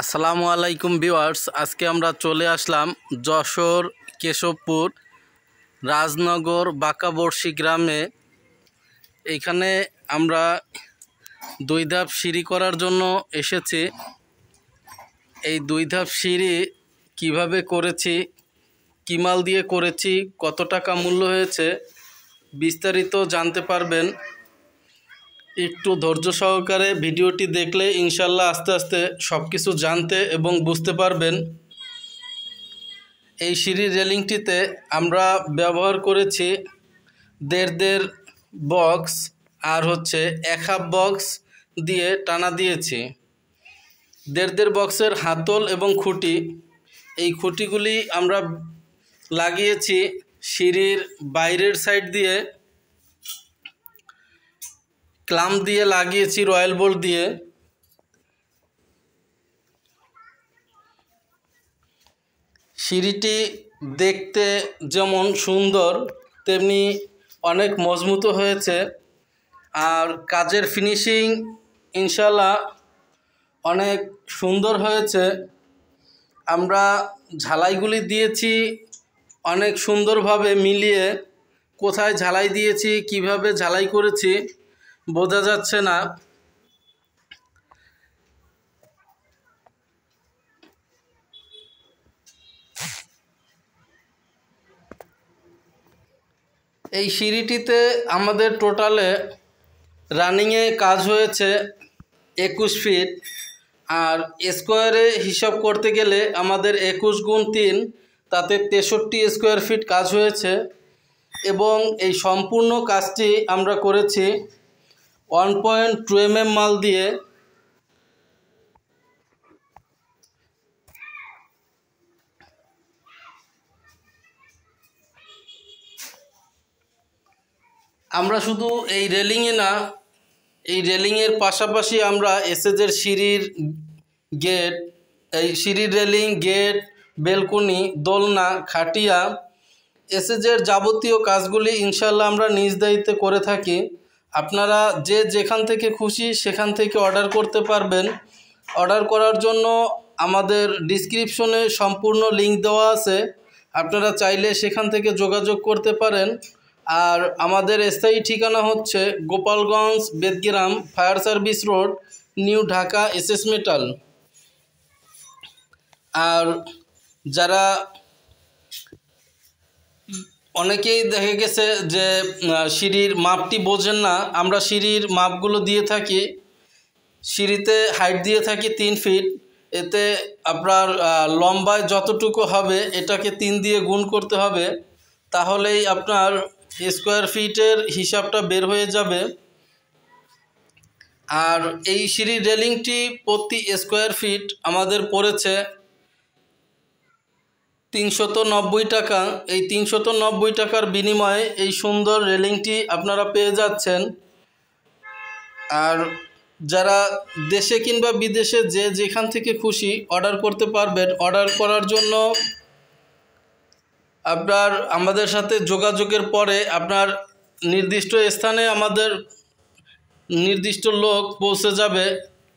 আসসালামু আলাইকুম ভিউয়ার্স, আজকে আমরা চলে আসলাম যশোর কেশবপুর রাজনগর বাঁকাবর্ষী গ্রামে। এইখানে আমরা 2 ধাপ সিঁড়ি করার জন্য এসেছি। এই 2 ধাপ সিঁড়ি কিভাবে করেছি, কি মাল দিয়ে করেছি, কত টাকা মূল্য হয়েছে বিস্তারিত জানতে পারবেন। একটু ধৈর্য সহকারে ভিডিওটি দেখলে ইনশাল্লাহ আস্তে আস্তে সব কিছু জানতে এবং বুঝতে পারবেন। এই সিঁড়ির রেলিংটিতে আমরা ব্যবহার করেছি 1.5 বক্স আর 1/2 বক্স দিয়ে টানা দিয়েছি। 1.5 বক্সের হাতল এবং খুঁটি, এই খুঁটিগুলি আমরা লাগিয়েছি সিঁড়ির বাইরের সাইড দিয়ে, ক্লাম্প দিয়ে লাগিয়েছি রয়্যাল বোল্ট দিয়ে। সিঁড়িটি দেখতে যেমন সুন্দর তেমনি অনেক মজবুত হয়েছে, আর কাজের ফিনিশিং ইনশাল্লাহ অনেক সুন্দর হয়েছে। আমরা ঝালাইগুলি দিয়েছি অনেক সুন্দরভাবে মিলিয়ে। কোথায় ঝালাই দিয়েছি, কিভাবে ঝালাই করেছি বোঝা যাচ্ছে না। এই সিঁড়িটিতে আমাদের টোটালে রানিংয়ে কাজ হয়েছে 21 ফিট, আর স্কোয়ারে হিসাব করতে গেলে আমাদের 21 গুণ 3 তাতে 63 স্কোয়ার ফিট কাজ হয়েছে। এবং এই সম্পূর্ণ কাজটি আমরা করেছি 1.2 mm মাল দিয়ে। আমরা শুধু এই রেলিংয়ে না, এই রেলিংয়ের পাশাপাশি আমরা এসএজের সিঁড়ির গেট, এই সিঁড়ির রেলিং, গেট, বেলকনি, দোলনা, খাটিয়া, এসএজের যাবতীয় কাজগুলি ইনশাল্লাহ আমরা নিজ দায়িত্বে করে থাকি। আপনারা যে যেখান থেকে খুশি সেখান থেকে অর্ডার করতে পারবেন। অর্ডার করার জন্য আমাদের ডিসক্রিপশনে সম্পূর্ণ লিঙ্ক দেওয়া আছে, আপনারা চাইলে সেখান থেকে যোগাযোগ করতে পারেন। আর আমাদের স্থায়ী ঠিকানা হচ্ছে Gopalganj, Bedgram, fire service road, new Dhaka, SS metal. আর যারা অনেকেই দেখে গেছে যে সিঁড়ির মাপটি বোঝেন না, আমরা সিঁড়ির মাপগুলো দিয়ে থাকি। সিঁড়িতে হাইট দিয়ে থাকি 3 ফিট, এতে আপনার লম্বায় যতটুকু হবে এটাকে 3 দিয়ে গুণ করতে হবে, তাহলেই আপনার স্কোয়ার ফিটের হিসাবটা বের হয়ে যাবে। আর এই সিঁড়ির রেলিংটি প্রতি স্কোয়ার ফিট আমাদের পড়েছে 390 টাকা। এই 390 টাকার বিনিময়ে এই সুন্দর রেলিংটি আপনারা পেয়ে যাচ্ছেন। আর যারা দেশে কিংবা বিদেশে যে যেখান থেকে খুশি অর্ডার করতে পারবেন। অর্ডার করার জন্য আপনার আমাদের সাথে যোগাযোগের পরে আপনার নির্দিষ্ট স্থানে আমাদের নির্দিষ্ট লোক পৌঁছে যাবে।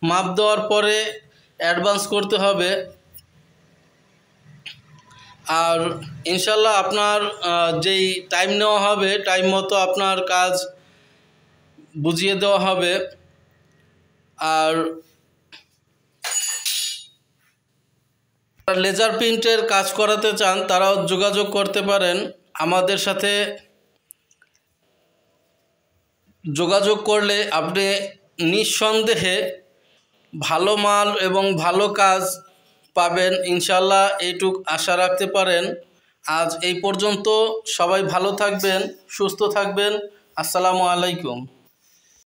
মাপ দেওয়ার পরে অ্যাডভান্স করতে হবে। আর ইনশাল্লাহ আপনার যেই টাইম নেওয়া হবে টাইম মতো আপনার কাজ বুঝিয়ে দেওয়া হবে। আর লেজার প্রিন্টের কাজ করাতে চান তারাও যোগাযোগ করতে পারেন। আমাদের সাথে যোগাযোগ করলে আপনি নিঃসন্দেহে ভালো মাল এবং ভালো কাজ পাবেন ইনশাল্লাহ, এইটুক আশা রাখতে পারেন। আজ এই পর্যন্ত, সবাই ভালো থাকবেন, সুস্থ থাকবেন। আসসালামু আলাইকুম।